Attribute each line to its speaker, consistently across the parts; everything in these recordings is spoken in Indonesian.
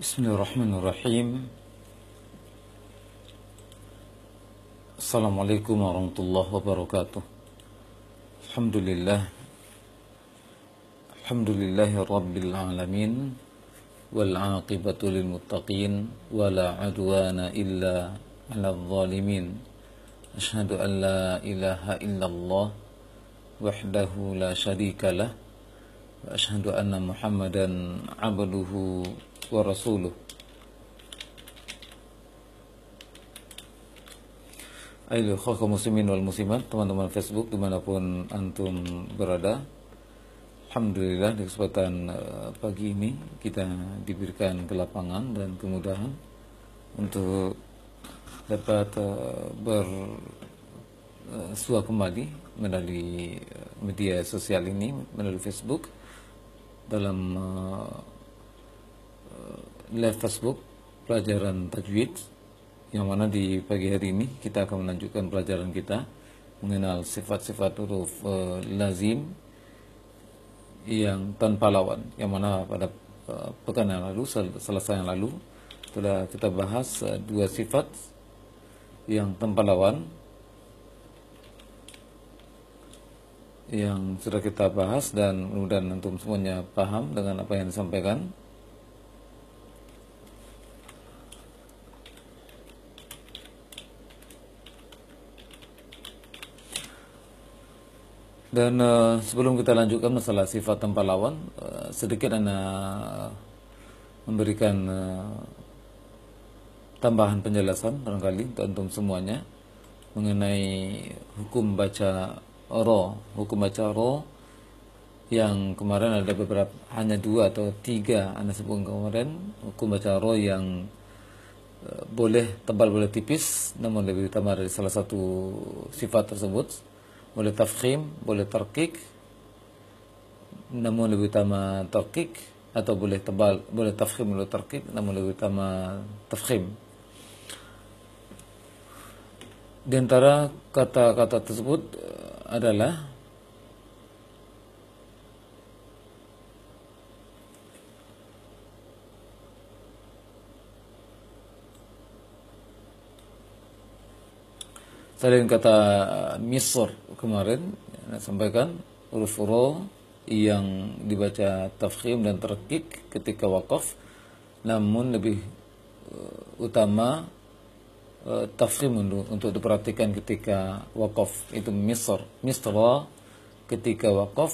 Speaker 1: Bismillahirrahmanirrahim. Assalamualaikum warahmatullahi wabarakatuh. Alhamdulillahi rabbil alamin, wal aqibatu lil muttaqin, wala adwana illa 'alal zalimin. Asyhadu an la ilaha illallah wahdahu la syarikalah, wa asyhadu anna Muhammadan abduhu wa rasuluh. Ayo kaum muslimin wal muslimat, teman-teman Facebook dimanapun antum berada, alhamdulillah di kesempatan pagi ini kita diberikan kelapangan dan kemudahan untuk dapat bersua kembali melalui media sosial ini, melalui Facebook, dalam live Facebook pelajaran tajwid, yang mana di pagi hari ini kita akan melanjutkan pelajaran kita mengenal sifat-sifat huruf lazim yang tanpa lawan, yang mana pada pekan yang lalu, selasa yang lalu, telah kita bahas dua sifat yang tanpa lawan yang sudah kita bahas, dan mudah-mudahan antum semuanya paham dengan apa yang disampaikan. Dan sebelum kita lanjutkan masalah sifat tanpa lawan, sedikit Anda memberikan tambahan penjelasan barangkali untuk antum semuanya mengenai hukum baca ro. Hukum baca ro yang kemarin ada beberapa, hanya 2 atau 3 Anda sebutkan kemarin. Hukum baca ro yang boleh tebal boleh tipis, namun lebih utama dari salah satu sifat tersebut. Boleh tafkhim, boleh tarkik, namun lebih utama tarkik, atau boleh tebal, boleh tafkhim, boleh tarkik, namun lebih utama tafkhim. Di antara kata-kata tersebut adalah selain kata misr kemarin saya sampaikan, huruf ro yang dibaca tafkhim dan tarkik ketika wakaf, namun lebih utama tafkhim untuk diperhatikan ketika wakaf, itu misra ketika wakaf.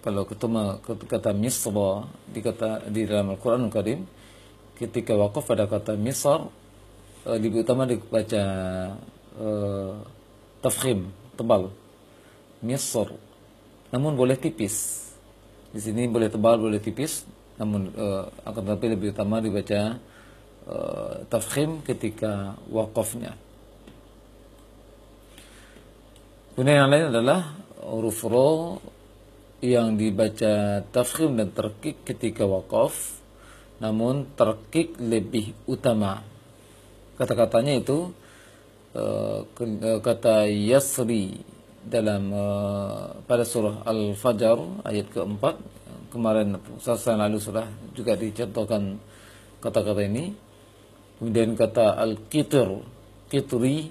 Speaker 1: Kalau kata misra di dalam Al-Quran Al-Karim, ketika wakaf ada kata misr, lebih utama dibaca tafkhim, tebal, misr, namun boleh tipis. Di sini boleh tebal, boleh tipis, namun akan tetapi lebih utama dibaca tafkhim ketika wakafnya. Kemudian yang lain adalah huruf ro yang dibaca tafkhim dan tarkik ketika wakaf, namun tarkik lebih utama. Kata-katanya itu kata yasri dalam pada surah Al-Fajr ayat keempat. Kemarin selasa lalu sudah juga dicontohkan kata-kata ini. Kemudian kata al-qitr, qitri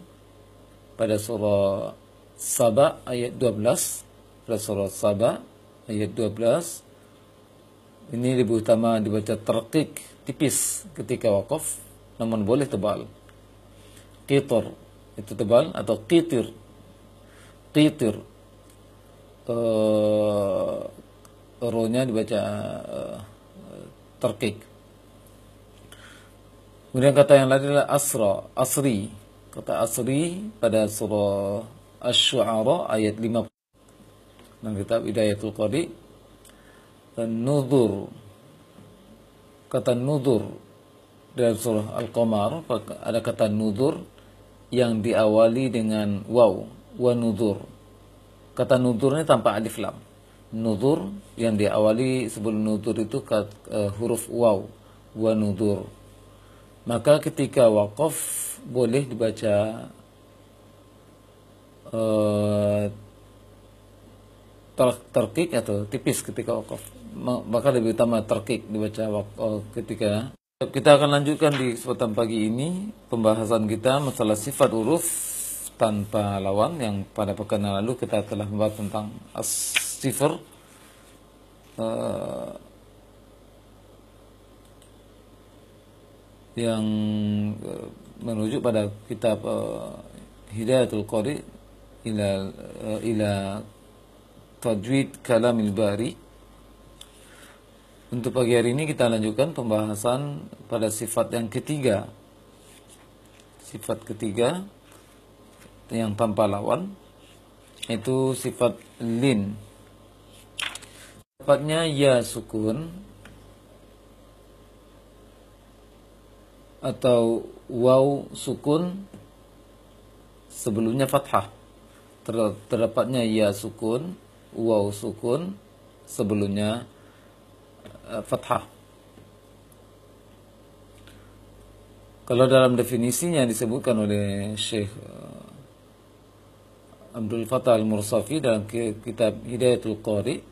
Speaker 1: pada surah Saba ayat 12, pada surah Saba ayat 12. Ini lebih utama dibaca tarqiq, tipis ketika wakaf, namun boleh tebal. Qitr itu tebal, atau qitir, ro-nya dibaca tarqiq. Kemudian kata yang lain adalah asri. Kata asri pada surah Asy-Syu'ara ayat 50 dalam kitab Hidayatul Qari. Dan nuzur, kata nuzur dalam surah Al-Qamar ada kata nuzur yang diawali dengan waw, wa nuzur. Kata nuzur ini tanpa alif lam. Nuzur yang diawali sebelum nuzur itu huruf waw, wa nuzur. Maka ketika wakaf boleh dibaca tarqiq atau tipis ketika wakaf. Maka lebih utama tarqiq dibaca ketika Kita akan lanjutkan di kesempatan pagi ini pembahasan kita masalah sifat huruf tanpa lawan, yang pada pekan yang lalu kita telah membahas tentang as-sifr, yang merujuk pada kitab Hidayatul Qari ila Tajwid Kalamil Bari. Untuk pagi hari ini kita lanjutkan pembahasan pada sifat yang ketiga. Sifat ketiga yang tanpa lawan, itu sifat lin. Sifatnya ya sukun atau waw sukun sebelumnya fathah. Terdapatnya ya sukun, waw sukun sebelumnya fathah. Kalau dalam definisinya disebutkan oleh Syekh Abdul Fattah Al-Mursafi dalam kitab Hidayatul Qari,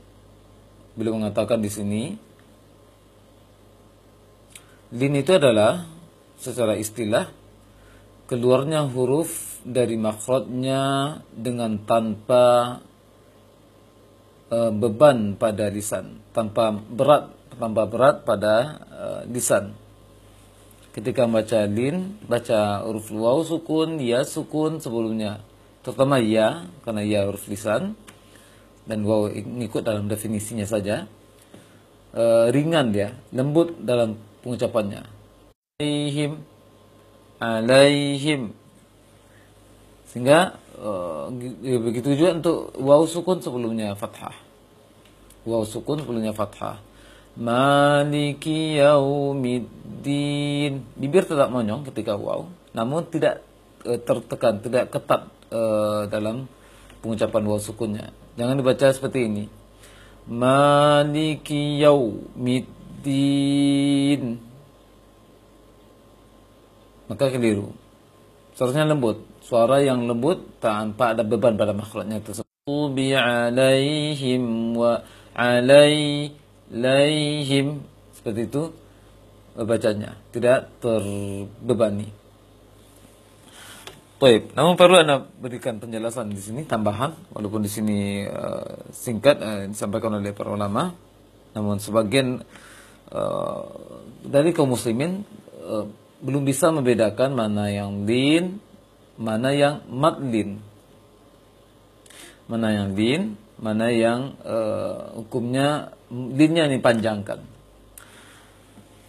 Speaker 1: beliau mengatakan di sini, lin itu adalah secara istilah keluarnya huruf dari makhrajnya dengan tanpa beban pada lisan, tanpa berat pada lisan. Ketika membaca lin, baca huruf waw sukun, ya sukun sebelumnya, terutama ya, karena ya huruf lisan, dan waw ikut dalam definisinya saja. Ringan dia, lembut dalam pengucapannya. Alaihim. Sehingga begitu juga untuk waw sukun sebelumnya fathah. Waw sukun sebelumnya fathah. Maliki yaumiddin. Bibir tetap monyong ketika waw, namun tidak tertekan, tidak ketat dalam pengucapan waw sukunnya. Jangan dibaca seperti ini. Maliki yaumiddin. Maka keliru. Seharusnya lembut. Suara yang lembut tanpa ada beban pada makhrajnya tersebut. Bi alaihim wa alaihim. Seperti itu bacanya, tidak terbebani. Baik, namun perlu Anda berikan penjelasan di sini tambahan, walaupun di sini singkat disampaikan oleh para ulama, namun sebagian dari kaum muslimin belum bisa membedakan mana yang lin, mana yang madlin. Mana yang lin, mana yang hukumnya linnya dipanjangkan.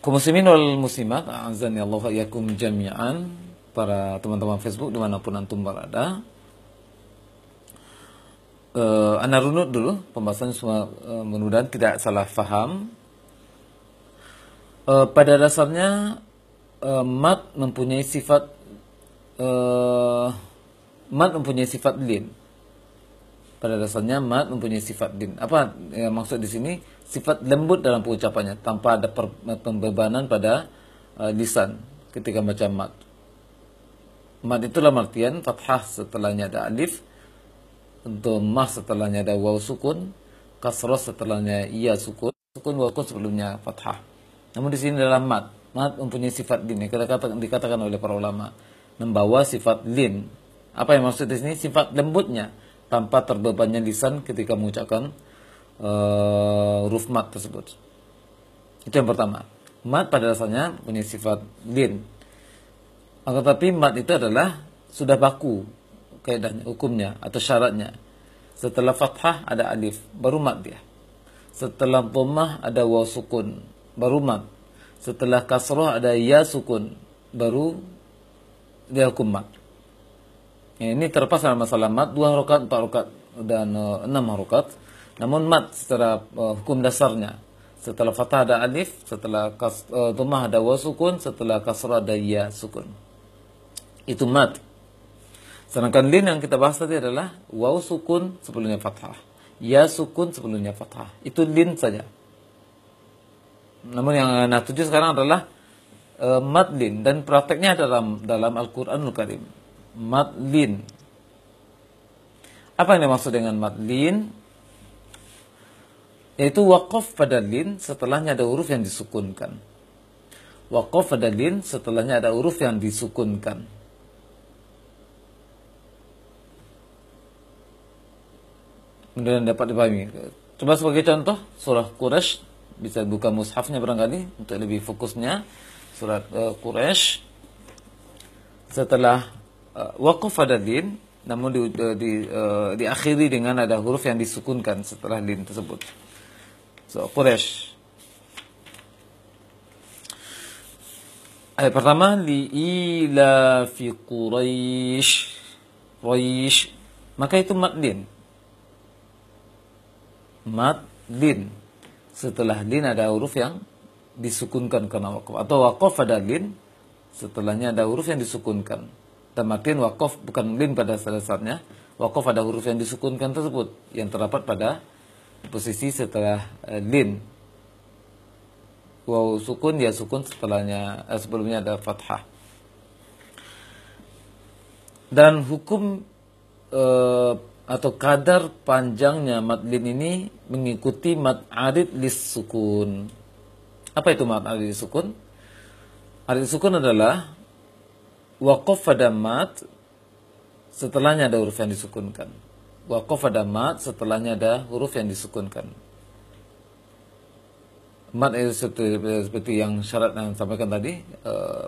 Speaker 1: Kaum muslimin wal muslimat, a'azzani Allah wa iyyakum jami'an, para teman-teman Facebook dimanapun antum berada. Anda runut dulu pembahasan semua, mudah-mudahan tidak salah faham. Pada dasarnya mad mempunyai sifat lin. Pada dasarnya mad mempunyai sifat lin. Apa maksud di sini? Sifat lembut dalam pengucapannya, tanpa ada pembebanan pada lisan ketika baca mad. Mad itu dalam artian fathah setelahnya ada alif, dhammah setelahnya ada waw sukun, kasrah setelahnya iya sukun, waw sukun sebelumnya fathah. Namun di sini dalam mad mempunyai sifat lin, dikatakan oleh para ulama membawa sifat lin. Apa yang maksud di sini? Sifat lembutnya tanpa terbebannya lisan ketika mengucapkan huruf mad tersebut. Itu yang pertama. Mad pada dasarnya punya sifat lin. Akan tetapi mad itu adalah sudah baku kaidahnya, hukumnya atau syaratnya. Setelah fathah ada alif, baru mad dia. Setelah dhammah ada waw sukun, baru mad. Setelah kasrah ada ya sukun, baru dia hukum mad. Ini terlepas dalam masalah mad 2 rakaat, 4 rakaat dan 6 rakaat. Namun mad secara hukum dasarnya, setelah fathah ada alif, setelah dhammah ada waw sukun, setelah kasrah ada ya sukun. Itu mad. Sedangkan lin yang kita bahas tadi adalah waw sukun sebelumnya fathah, ya sukun sebelumnya fathah. Itu lin saja. Namun yang Anda tuju sekarang adalah mad lin, dan prakteknya dalam Al-Qur'anul Karim. Mad lin. Apa yang dimaksud dengan mad lin? Yaitu waqaf pada lin setelahnya ada huruf yang disukunkan. waqaf ada lin, setelahnya ada huruf yang disukunkan. Mudah-mudahan dapat dipahami. Coba sebagai contoh, surah Quraisy, bisa buka mushafnya barangkali untuk lebih fokusnya. Surat Quraisy, setelah waqaf ada lin, namun diakhiri dengan ada huruf yang disukunkan setelah lin tersebut. So, Quraisy. Ayat pertama, li'ila fi Quraisy. Quraisy. Maka itu mad lin. Mad lin. Setelah lin ada huruf yang disukunkan karena waqaf. Atau waqaf ada lin, setelahnya ada huruf yang disukunkan. Dan makin waqaf bukan lin pada dasarnya, waqaf ada huruf yang disukunkan tersebut yang terdapat pada posisi setelah lin. Waw sukun, ya sukun, setelahnya sebelumnya ada fathah. Dan hukum atau kadar panjangnya mad lin ini mengikuti mad arid lis sukun. Apa itu mad arid lis sukun? Arid lis sukun adalah waqaf pada mad, setelahnya ada huruf yang disukunkan. Waqaf pada mad, setelahnya ada huruf yang disukunkan. Mad itu seperti yang syarat yang sampaikan tadi,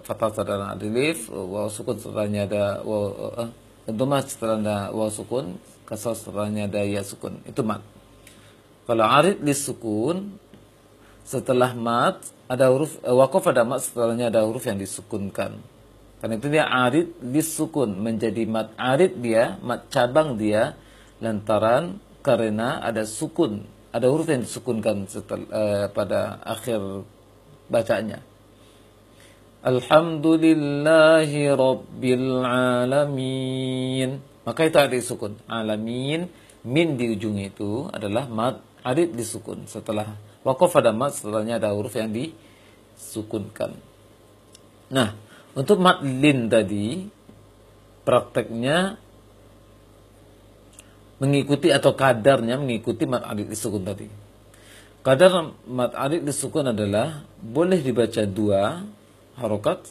Speaker 1: fathah setelahnya ada alif, waw sukun setelahnya ada waw, dhammah setelahnya waw sukun, kasrah setelahnya ada ya sukun. Itu mad. Kalau arid lis sukun, setelah mad ada huruf waqaf pada mad, setelahnya ada huruf yang disukunkan. Karena itu dia arid lis sukun, menjadi mad arid dia, mad cabang dia, lantaran karena ada sukun, ada huruf yang disukunkan pada akhir bacanya. Alhamdulillahi Rabbil Alamin. Maka itu arid sukun. Alamin, min di ujung itu adalah mad arid disukun. Setelah waqaf pada mad, setelahnya ada huruf yang disukunkan. Nah, untuk mad lin tadi, prakteknya mengikuti atau kadarnya mengikuti mad arid disukun tadi. Kadar mad arid disukun adalah boleh dibaca 2 harokat,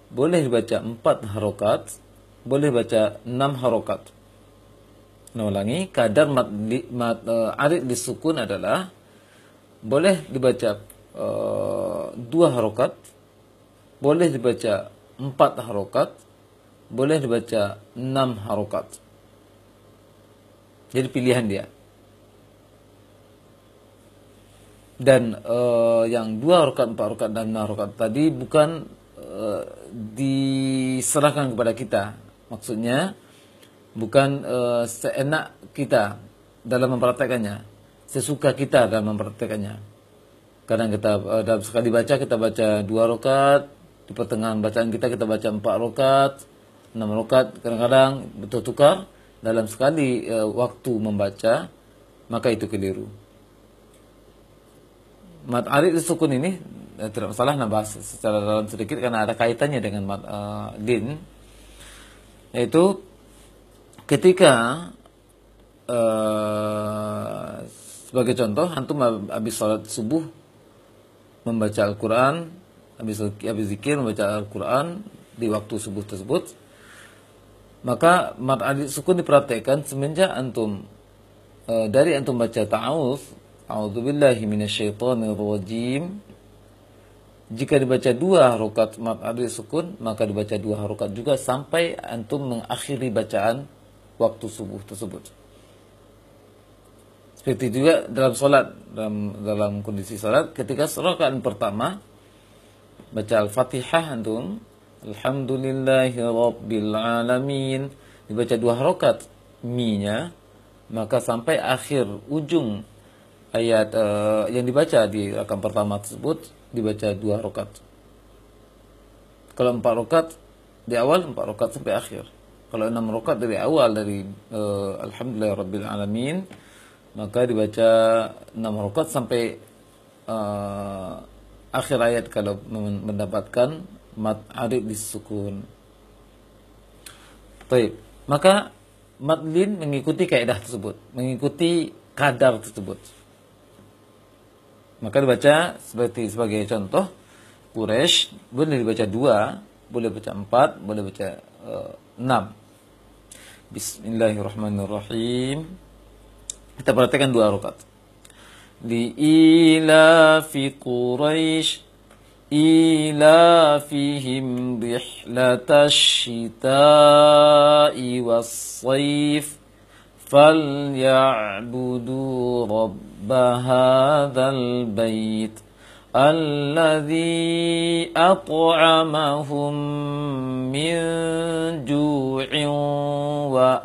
Speaker 1: boleh dibaca 4 harokat, boleh baca 6 harokat. Nah, ulangi, kadar mad arid disukun adalah boleh dibaca 2 harokat, boleh dibaca 4 harokat, boleh dibaca 6 harokat. Jadi pilihan dia. Dan yang 2 harokat, 4 harokat, dan 6 harokat tadi bukan diserahkan kepada kita. Maksudnya bukan seenak kita dalam mempraktekannya, sesuka kita dalam mempraktekannya. Kadang kita dalam sekali baca kita baca 2 rakaat, di pertengahan bacaan kita baca 4 rakaat, 6 rakaat, kadang-kadang bertukar dalam sekali waktu membaca, maka itu keliru. Mad arid disukun ini tidak masalah, nah bahas secara dalam sedikit karena ada kaitannya dengan mad lin, yaitu ketika sebagai contoh, antum habis salat subuh membaca Al-Quran, habis zikir membaca Al-Quran di waktu subuh tersebut, maka mad arid sukun dipraktekkan semenjak antum dari antum baca ta'awuz, a'udzubillahi minasyaitonirrajim. Jika dibaca 2 harokat mad arid sukun, maka dibaca 2 harokat juga sampai antum mengakhiri bacaan waktu subuh tersebut. Seperti juga dalam salat, dalam kondisi salat, ketika rakaat pertama baca Al-Fatihah antum, Alhamdulillahi Rabbil Alamin, dibaca 2 harokat mi-nya, maka sampai akhir ujung ayat yang dibaca di rakaat pertama tersebut dibaca 2 harokat. Kalau 4 harokat di awal, 4 harokat sampai akhir. Kalau 6 harokat dari awal, dari Alhamdulillah Rabbil Alamin, maka dibaca 6 harokat sampai akhir ayat kalau mendapatkan mad arid disukun. Baik, maka mad lin mengikuti kaidah tersebut, mengikuti kadar tersebut. Maka dibaca sebagai contoh, Quraisy boleh dibaca 2, boleh baca 4, boleh baca 6. Bismillahirrahmanirrahim. Kita perhatikan 2 rakaat. Li ilafi Quraisy ilafihim rihlatash shita'i was-sayf falya'budu rabb hadzal bait alladzi at'amahum min ju'in wa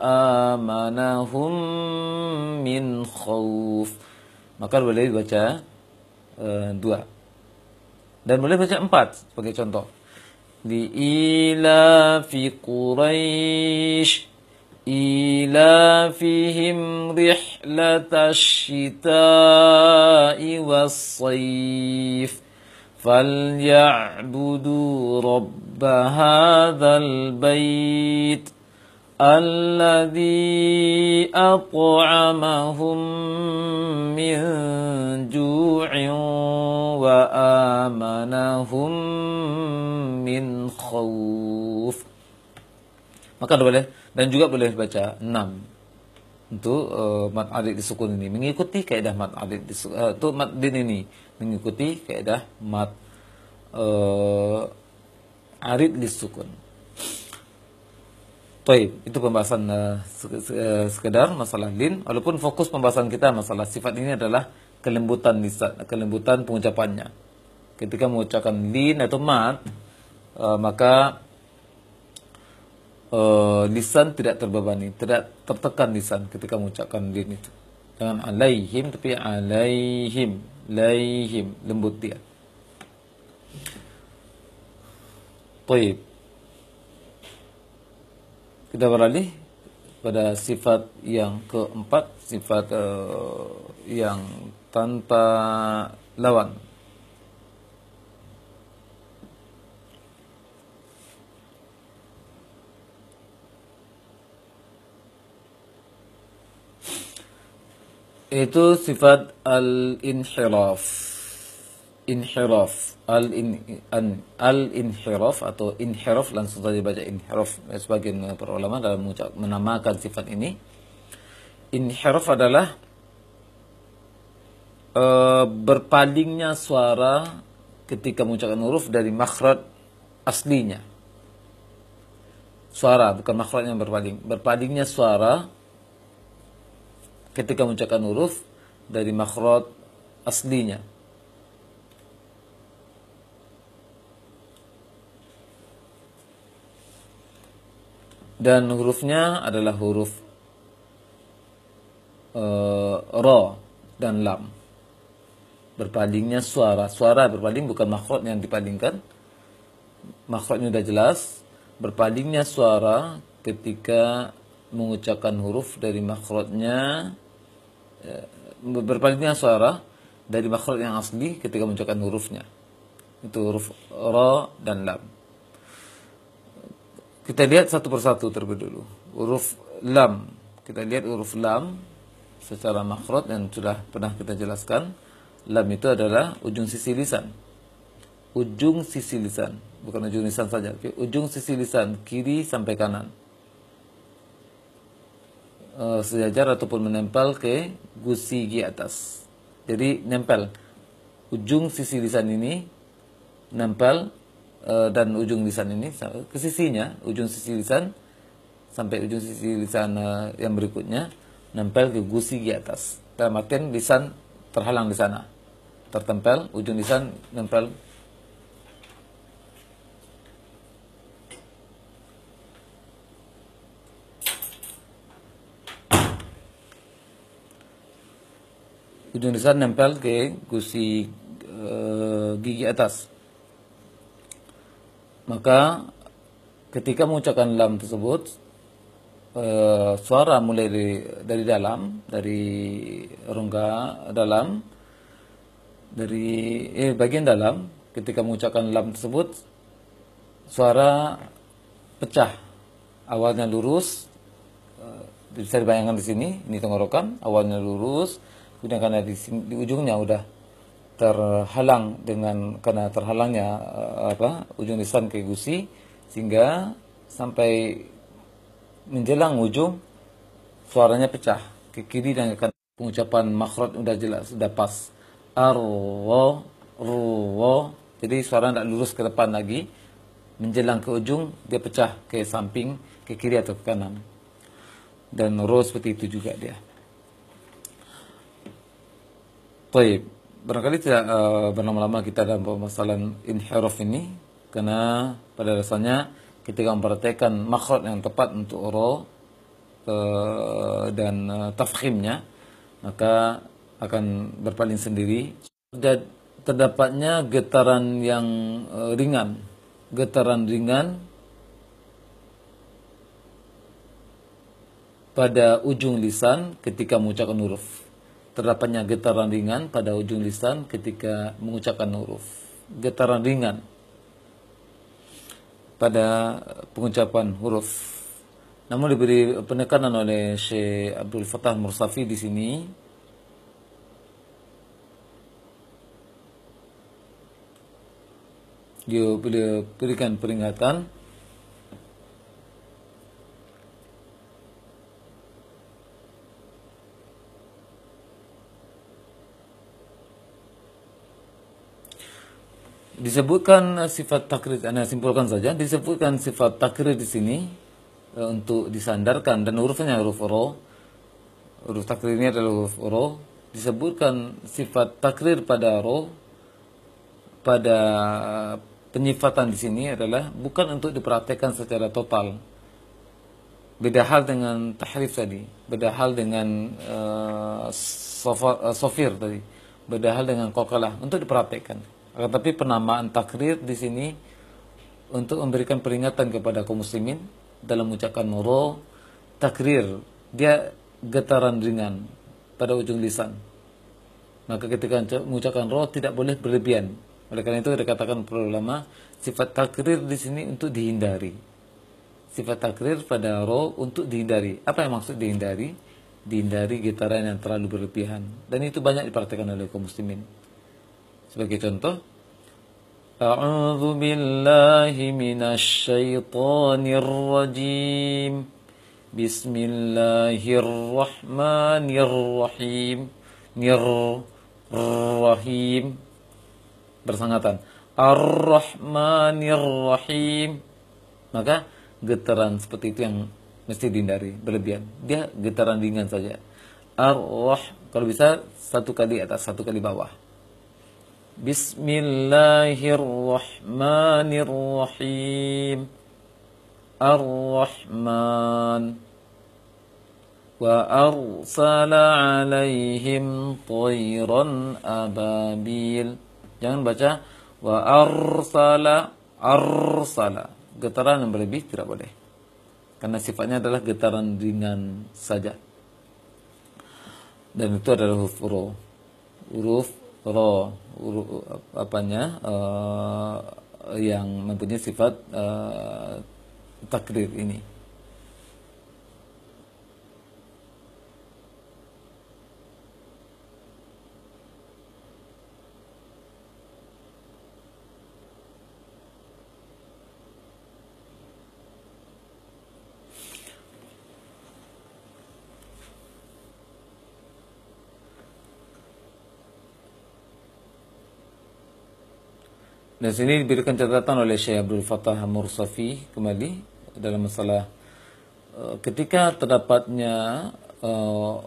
Speaker 1: amanahum min khauf. Maka boleh dibaca 2 dan boleh baca 4 sebagai contoh. Li ilafi Quraisy ilafihim rihlatash shita'i was-sayf falya'budu rabb hadzal bait alladzi at'amahum min ju'in wa amanahum min khauf. Maka boleh, dan juga boleh baca 6 untuk mad arid disukun ini, mengikuti kaedah mad arid disukun. Untuk mad din ini mengikuti kaedah mad arid disukun. Baik, itu pembahasan sekedar masalah lin. Walaupun fokus pembahasan kita masalah sifat ini adalah kelembutan lisan, kelembutan pengucapannya. Ketika mengucapkan lin atau mad, maka lisan tidak terbebani, tidak tertekan lisan ketika mengucapkan lin itu. Jangan alaihim, tapi alaihim, laihim, lembut dia. Baik. Kita beralih pada sifat yang keempat, sifat yang tanpa lawan. Itu sifat al-inhiraf. Inhiraf. Al-inhiraf atau inhiraf, langsung saja baca inhiraf. Sebagian para ulama dalam menamakan sifat ini. Inhiraf adalah berpalingnya suara ketika mengucapkan huruf dari makhraj aslinya. Suara, bukan makhraj yang berpaling. Berpalingnya suara ketika mengucapkan huruf dari makhraj aslinya. Dan hurufnya adalah huruf ra dan lam. Berpalingnya suara. Suara berpaling, bukan makhraj yang dipalingkan. Makhrajnya sudah jelas. Berpalingnya suara ketika mengucapkan huruf dari makhrajnya, berpalingnya suara dari makhraj yang asli ketika mengucapkan hurufnya. Itu huruf ra dan lam. Kita lihat satu persatu terlebih dulu. Huruf lam. Kita lihat huruf lam secara makhraj dan sudah pernah kita jelaskan. Lam itu adalah ujung sisi lisan. Ujung sisi lisan. Bukan ujung lisan saja. Ujung sisi lisan kiri sampai kanan. Sejajar ataupun menempel ke gusi gigi atas. Jadi nempel. Ujung sisi lisan ini nempel, dan ujung lisan ini ke sisinya, ujung sisi lisan sampai ujung sisi lisan yang berikutnya nempel ke gusi gigi atas. Dalam artian lisan terhalang di sana, tertempel, ujung lisan nempel. Ujung lisan nempel ke gusi gigi atas. Maka ketika mengucapkan lam tersebut, suara mulai dari dalam, dari rongga dalam, dari bagian dalam. Ketika mengucapkan lam tersebut, suara pecah. Awalnya lurus, bisa dibayangkan di sini, ini tenggorokan, awalnya lurus, kemudian karena di ujungnya udah terhalang karena terhalangnya ujung lisan ke gusi, sehingga sampai menjelang ujung suaranya pecah ke kiri dan ke kanan. Pengucapan makhraj udah jelas, sudah pas. Arwa, ruwa. Jadi suara tidak lurus ke depan lagi. Menjelang ke ujung dia pecah ke samping, ke kiri atau ke kanan. Dan ro seperti itu juga dia. Baik, barangkali tidak berlama-lama kita dalam permasalahan inhiraf ini, karena pada dasarnya ketika mempraktekkan makhraj yang tepat untuk ro dan tafkhimnya, maka akan berpaling sendiri. Dan terdapatnya getaran yang ringan, pada ujung lisan ketika mengucapkan huruf. Terdapatnya getaran ringan pada ujung lisan ketika mengucapkan huruf. Getaran ringan pada pengucapan huruf. Namun diberi penekanan oleh Syekh Abdul Fattah Mursafi di sini. Dia berikan peringatan disebutkan sifat takrir. Anda simpulkan saja, disebutkan sifat takrir di sini untuk disandarkan, dan hurufnya huruf ro. Huruf takrir ini adalah huruf ro. Disebutkan sifat takrir pada ro, pada penyifatan di sini adalah bukan untuk diperhatikan secara total. Beda hal dengan tahrif tadi, beda hal dengan sofir tadi, beda hal dengan qalqalah, untuk diperhatikan. Tetapi penamaan takrir di sini untuk memberikan peringatan kepada kaum muslimin dalam mengucapkan ro. Takrir dia getaran ringan pada ujung lisan. Maka ketika mengucapkan ro tidak boleh berlebihan. Oleh karena itu dikatakan para ulama, sifat takrir di sini untuk dihindari. Sifat takrir pada ro untuk dihindari. Apa yang maksud dihindari? Dihindari getaran yang terlalu berlebihan. Dan itu banyak diperhatikan oleh kaum muslimin. Sebagai contoh, A'udzu billahi minasy syaithanir rajim. Bismillahirrahmanirrahim. Rahim bersangatan. Ar-Rahmanir-Rahim. Maka getaran seperti itu yang mesti dihindari, berlebihan. Dia getaran ringan saja. Kalau bisa satu kali atas, satu kali bawah. Bismillahirrahmanirrahim. Ar-Rahman. Wa arsala alaihim tayran ababil. Jangan baca wa arsala. Getaran yang berlebih tidak boleh. Karena sifatnya adalah getaran ringan saja. Dan itu adalah huruf ro. Huruf ro, yang mempunyai sifat takrir ini. Dan sini diberikan catatan oleh Syekh Abdul Fattah Mursafi kembali dalam masalah ketika terdapatnya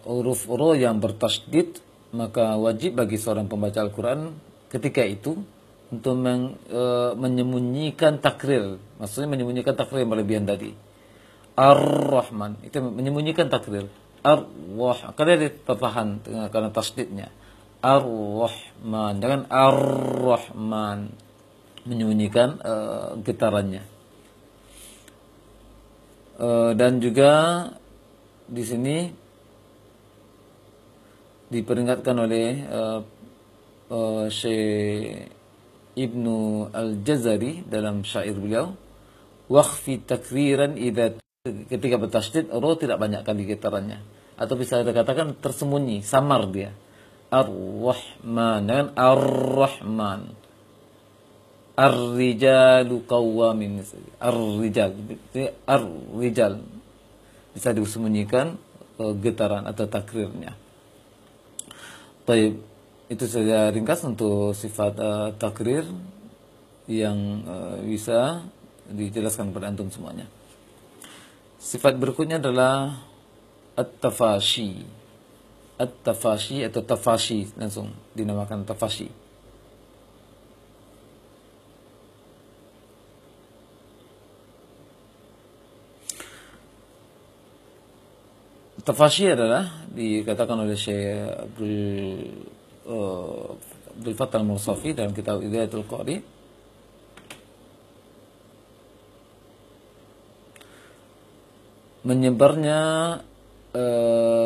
Speaker 1: huruf ro yang bertasydid, maka wajib bagi seorang pembaca Al-Quran ketika itu untuk menyembunyikan takrir. Maksudnya menyembunyikan takrir yang berlebihan tadi. Ar-Rahman, itu menyembunyikan takrir. Ar-Wah, karena dia tertahan karena tasydidnya. Ar-Rahman, jangan Ar-Rahman, menyembunyikan getarannya. Dan juga di sini diperingatkan oleh Syekh Ibnu Al-Jazari dalam syair beliau, wakhfi takriran idza, ketika bertasydid ro tidak banyak kali getarannya, atau bisa dikatakan tersembunyi, samar dia. Ar-Rahman, dan Ar-Rahman. Ar-rijalu qawwamin. Ar-rijal. Ar-rijal. Bisa disembunyikan getaran atau takrirnya. Baik, itu saja ringkas untuk sifat takrir yang bisa dijelaskan kepada antum semuanya. Sifat berikutnya adalah at-tafashi. At-tafashi atau tafashi, langsung dinamakan tafashi. Tafashi adalah dikatakan oleh Syekh Abdul Fattah Al-Mursafi dalam kitab Hidayatul Qari, menyebarnya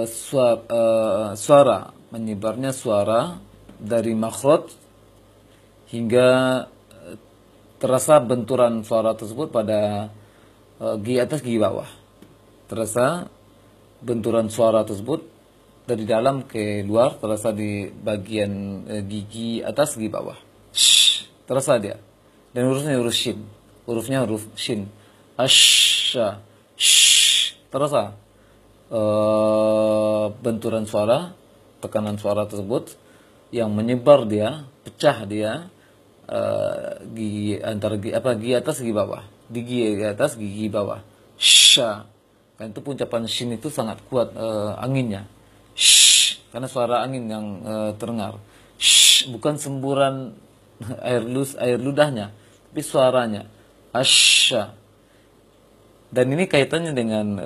Speaker 1: suara, menyebarnya suara dari makhraj hingga terasa benturan suara tersebut pada gigi atas gigi bawah. Terasa benturan suara tersebut dari dalam ke luar, terasa di bagian gigi atas gigi bawah. Shh, terasa dia. Dan hurufnya huruf shin. Hurufnya huruf shin. Asya. Shh, terasa benturan suara, tekanan suara tersebut yang menyebar dia, pecah dia gigi antara gigi atas gigi bawah. Gigi atas gigi bawah. Sya. Kan itu ucapan shin itu sangat kuat anginnya. Shh, karena suara angin yang terdengar. Shh, bukan semburan air ludahnya, tapi suaranya. Asya. Dan ini kaitannya dengan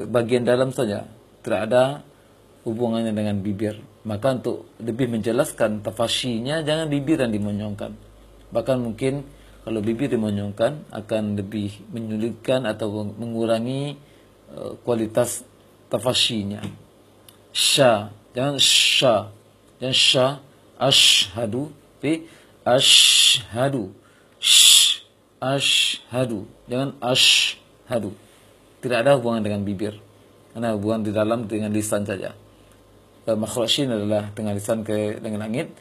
Speaker 1: bagian dalam saja, tidak ada hubungannya dengan bibir. Maka untuk lebih menjelaskan tafasyinya, jangan bibir yang dimonyongkan. Bahkan mungkin kalau bibir dimonyongkan akan lebih menyulitkan atau mengurangi kualitas tafasyinya. Sya, jangan sya, jangan sya. Ashhadu, tapi ashhadu. Shh, ashhadu, jangan ashhadu. Tidak ada hubungan dengan bibir, karena hubungan di dalam dengan lisan saja. Makhraj shin adalah dengan lisan dengan langit.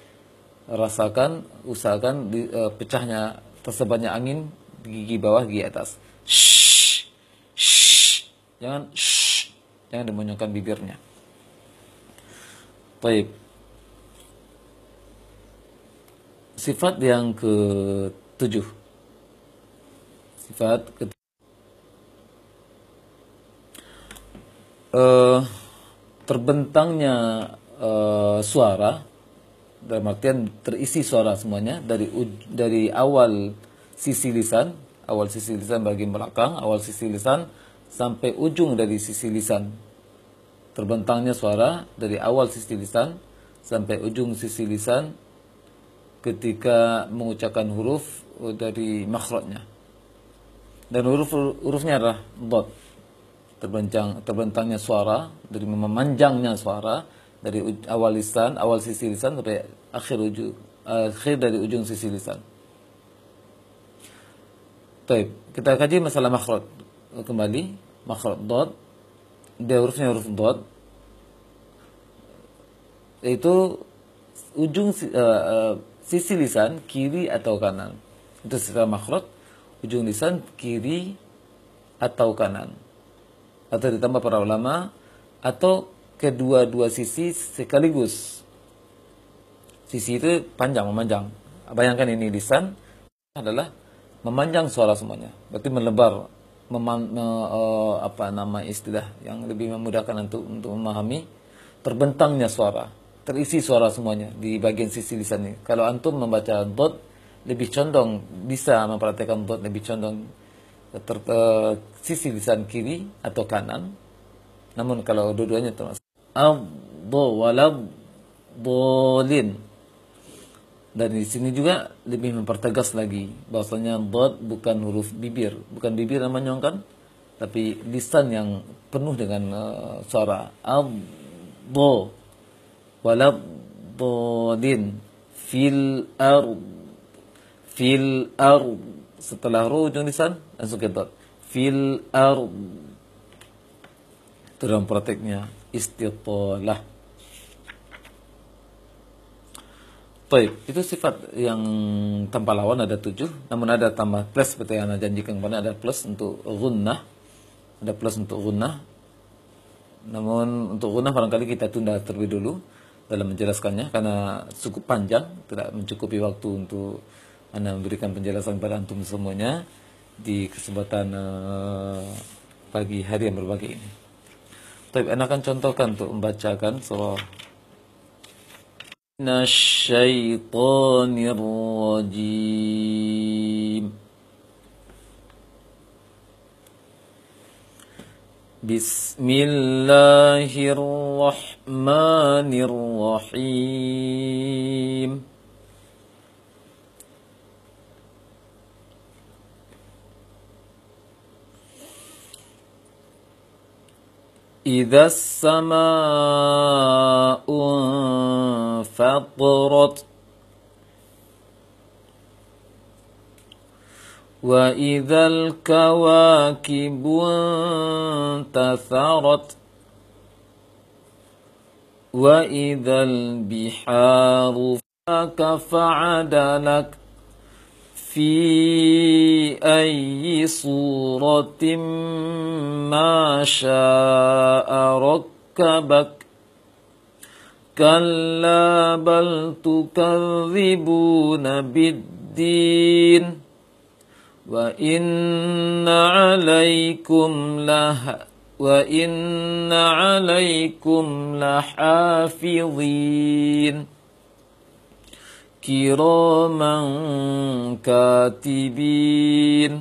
Speaker 1: Rasakan, usahakan pecahnya, tersebarnya angin di gigi bawah, gigi atas. Shh, shh, jangan shh, jangan dimonyongkan bibirnya. Baik. Sifat yang ke-7. Sifat ke terbentangnya suara, dalam artian terisi suara semuanya dari awal sisi lisan bagian belakang, awal sisi lisan sampai ujung dari sisi lisan. Terbentangnya suara dari awal sisi lisan sampai ujung sisi lisan ketika mengucapkan huruf dari makhrajnya. Dan hurufnya adalah dot. Terbentangnya suara, dari memanjangnya suara dari awal lisan, awal sisi lisan sampai akhir dari ujung sisi lisan. Baik, kita kaji masalah makhraj kembali. Makhraj dot, dia hurufnya huruf dot, yaitu ujung sisi lisan kiri atau kanan. Itu secara makhraj, ujung lisan kiri atau kanan. Atau ditambah para ulama, atau kedua-dua sisi sekaligus. Sisi itu panjang, memanjang. Bayangkan ini lisan adalah memanjang suara semuanya. Berarti melebar, apa nama istilah yang lebih memudahkan untuk memahami, terbentangnya suara, terisi suara semuanya di bagian sisi lisan ini. Kalau antum membaca dot, lebih condong bisa memperhatikan dot lebih condong sisi lisan kiri atau kanan. Namun kalau dua-duanya termasuk bolin. Dan di sini juga lebih mempertegas lagi bahwasanya dot bukan huruf bibir, bukan bibir yang menyongkan, tapi lisan yang penuh dengan suara. Bolin fil ard. Setelah ru ujung lisan langsung ke dot. Fil ard. Itu dalam prakteknya istitalah. Baik, itu sifat yang tanpa lawan ada 7, namun ada tambah plus seperti yang Anda janjikan kemarin, ada plus untuk gunnah. Ada plus untuk gunnah. Namun untuk gunnah barangkali kita tunda terlebih dulu dalam menjelaskannya karena cukup panjang, tidak mencukupi waktu untuk Anda memberikan penjelasan pada antum semuanya di kesempatan pagi hari yang berbahagia ini. Baik, Anda akan contohkan untuk membacakan surah Nasyaitonir Rajim. Bismillahirrahmanirrahim. إذا السماء انفطرت وإذا الكواكب انتثرت وإذا البحار فعدلت في أي صورة ما شاء ركبك كلا بل تكذبون بالدين وإن عليكم لحافظين كراما كاتبين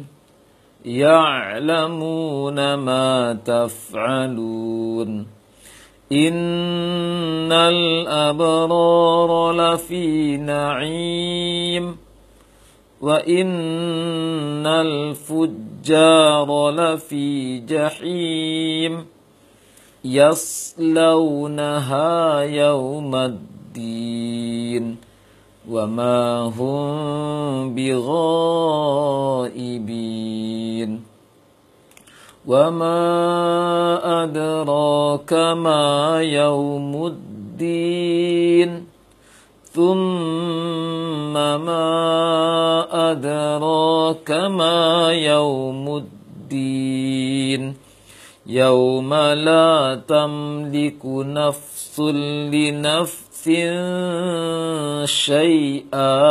Speaker 1: يعلمون ما تفعلون إن الأبرار لفي نعيم وإن الفجار لفي جحيم يصلونها يوم الدين وما هم بغائبين وما أدراك ما يوم الدين ثم ما أدراك ما يوم الدين يوم لا تملك نفس لنفس شيئا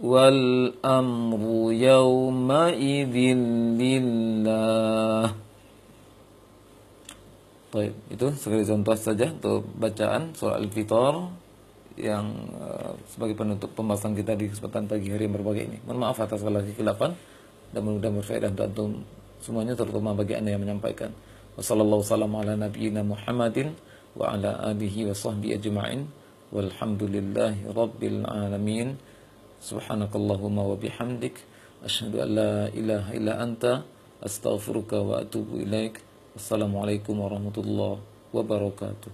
Speaker 1: والأمر يومئذ لله. Baik, itu sekali contoh saja untuk bacaan surah Al-Fitar yang sebagai penutup pembahasan kita di kesempatan pagi hari yang berbahagia ini. Mohon maaf atas segala kekhilafan dan mudah-mudahan berfaedah untuk antum semuanya, terutama bagi Anda yang menyampaikan. Wassallallahu wasallam ala nabiyyina Muhammadin wa ala alihi wa sahbihi ajma'in walhamdulillahi rabbil alamin. Subhanakallahumma wa bihamdik asyhadu an la ilaha illa anta astaghfiruka wa atubu ilaik. Wassalamualaikum warahmatullahi wabarakatuh.